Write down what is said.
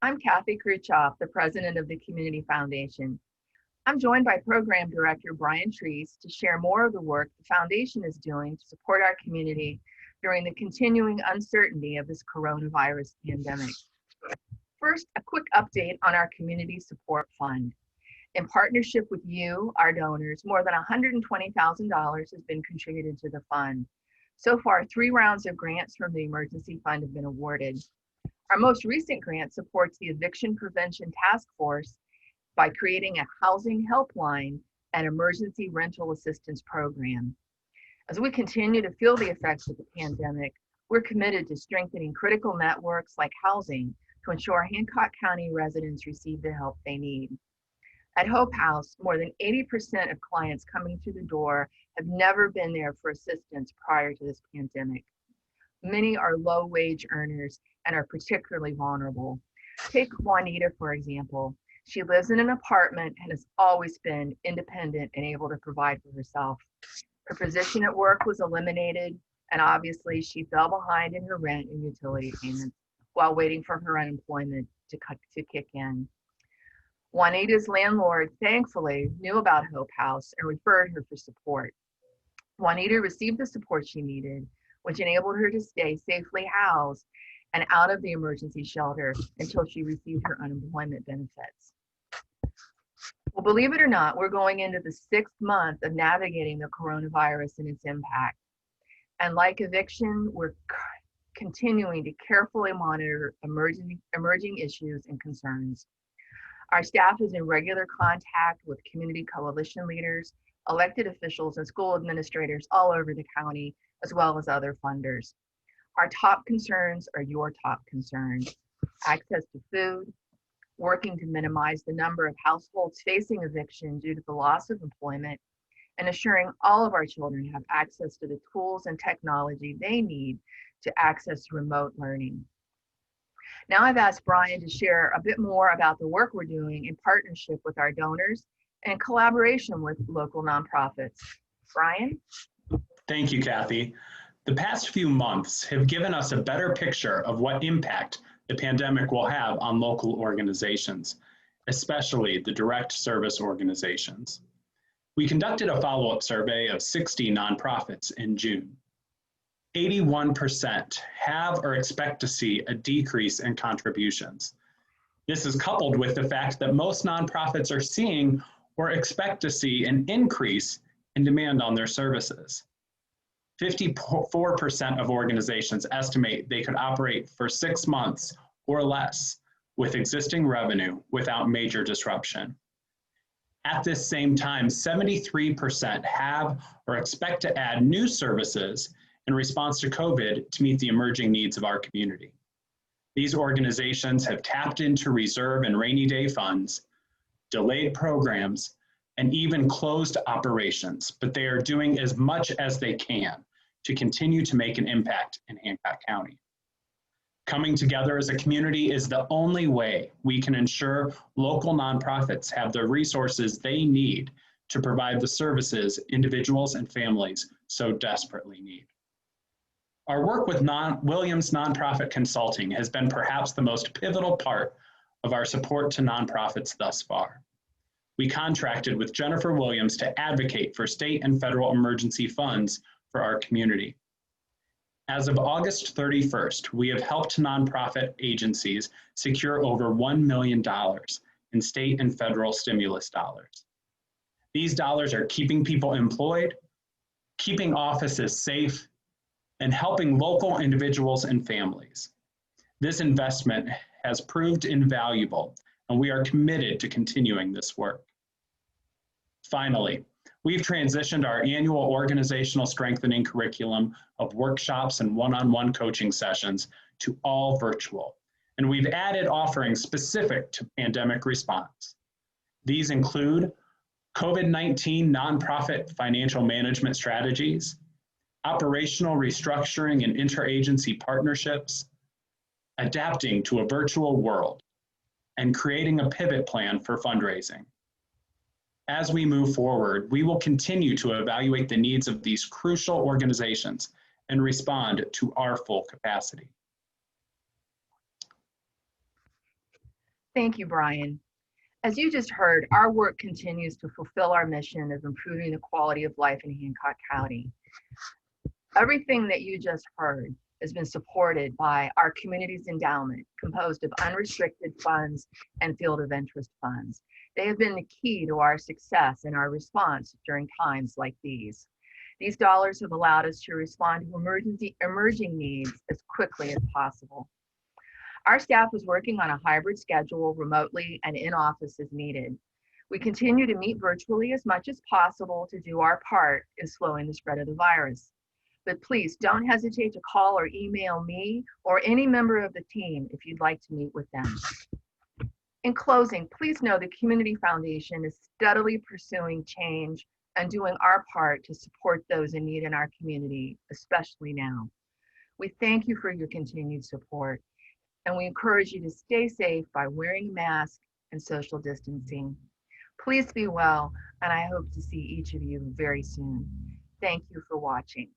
I'm Kathy Khrushchev, the president of the Community Foundation. I'm joined by Program Director Brian Treese to share more of the work the Foundation is doing to support our community during the continuing uncertainty of this coronavirus pandemic. First, a quick update on our Community Support Fund. In partnership with you, our donors, more than $120,000 has been contributed to the fund. So far, 3 rounds of grants from the Emergency Fund have been awarded. Our most recent grant supports the Eviction Prevention Task Force by creating a housing helpline and emergency rental assistance program. As we continue to feel the effects of the pandemic, we're committed to strengthening critical networks like housing to ensure Hancock County residents receive the help they need. At Hope House, more than 80% of clients coming through the door have never been there for assistance prior to this pandemic. Many are low-wage earners and are particularly vulnerable. Take Juanita, for example. She lives in an apartment and has always been independent and able to provide for herself. Her position at work was eliminated, and obviously she fell behind in her rent and utility payments while waiting for her unemployment to kick in. Juanita's landlord, thankfully, knew about Hope House and referred her for support. Juanita received the support she needed, which enabled her to stay safely housed and out of the emergency shelter until she received her unemployment benefits. Well, believe it or not, we're going into the 6th month of navigating the coronavirus and its impact. And like eviction, we're continuing to carefully monitor emerging issues and concerns. Our staff is in regular contact with community coalition leaders, elected officials, and school administrators all over the county, as well as other funders. Our top concerns are your top concerns: access to food, working to minimize the number of households facing eviction due to the loss of employment, and assuring all of our children have access to the tools and technology they need to access remote learning. Now I've asked Brian to share a bit more about the work we're doing in partnership with our donors and in collaboration with local nonprofits. Brian? Thank you, Kathy. The past few months have given us a better picture of what impact the pandemic will have on local organizations, especially the direct service organizations. We conducted a follow-up survey of 60 nonprofits in June. 81% have or expect to see a decrease in contributions. This is coupled with the fact that most nonprofits are seeing or expect to see an increase in demand on their services. 54% of organizations estimate they could operate for 6 months or less with existing revenue without major disruption. At this same time, 73% have or expect to add new services in response to COVID to meet the emerging needs of our community. These organizations have tapped into reserve and rainy day funds, delayed programs, and even closed operations, but they are doing as much as they can to continue to make an impact in Hancock County. Coming together as a community is the only way we can ensure local nonprofits have the resources they need to provide the services individuals and families so desperately need. Our work with Williams Nonprofit Consulting has been perhaps the most pivotal part of our support to nonprofits thus far. We contracted with Jennifer Williams to advocate for state and federal emergency funds for our community. As of August 31st, we have helped nonprofit agencies secure over $1 million in state and federal stimulus dollars. These dollars are keeping people employed, keeping offices safe, and helping local individuals and families. This investment has proved invaluable, and we are committed to continuing this work. Finally, we've transitioned our annual organizational strengthening curriculum of workshops and one-on-one coaching sessions to all virtual, and we've added offerings specific to pandemic response. These include COVID-19 nonprofit financial management strategies, operational restructuring and interagency partnerships, adapting to a virtual world, and creating a pivot plan for fundraising. As we move forward, we will continue to evaluate the needs of these crucial organizations and respond to our full capacity. Thank you, Brian. As you just heard, our work continues to fulfill our mission of improving the quality of life in Hancock County. Everything that you just heard has been supported by our community's endowment, composed of unrestricted funds and field of interest funds. They have been the key to our success and our response during times like these. These dollars have allowed us to respond to emerging needs as quickly as possible. Our staff is working on a hybrid schedule remotely and in office as needed. We continue to meet virtually as much as possible to do our part in slowing the spread of the virus. But please don't hesitate to call or email me or any member of the team if you'd like to meet with them. In closing, please know the Community Foundation is steadily pursuing change and doing our part to support those in need in our community, especially now. We thank you for your continued support, and we encourage you to stay safe by wearing a mask and social distancing. Please be well, and I hope to see each of you very soon. Thank you for watching.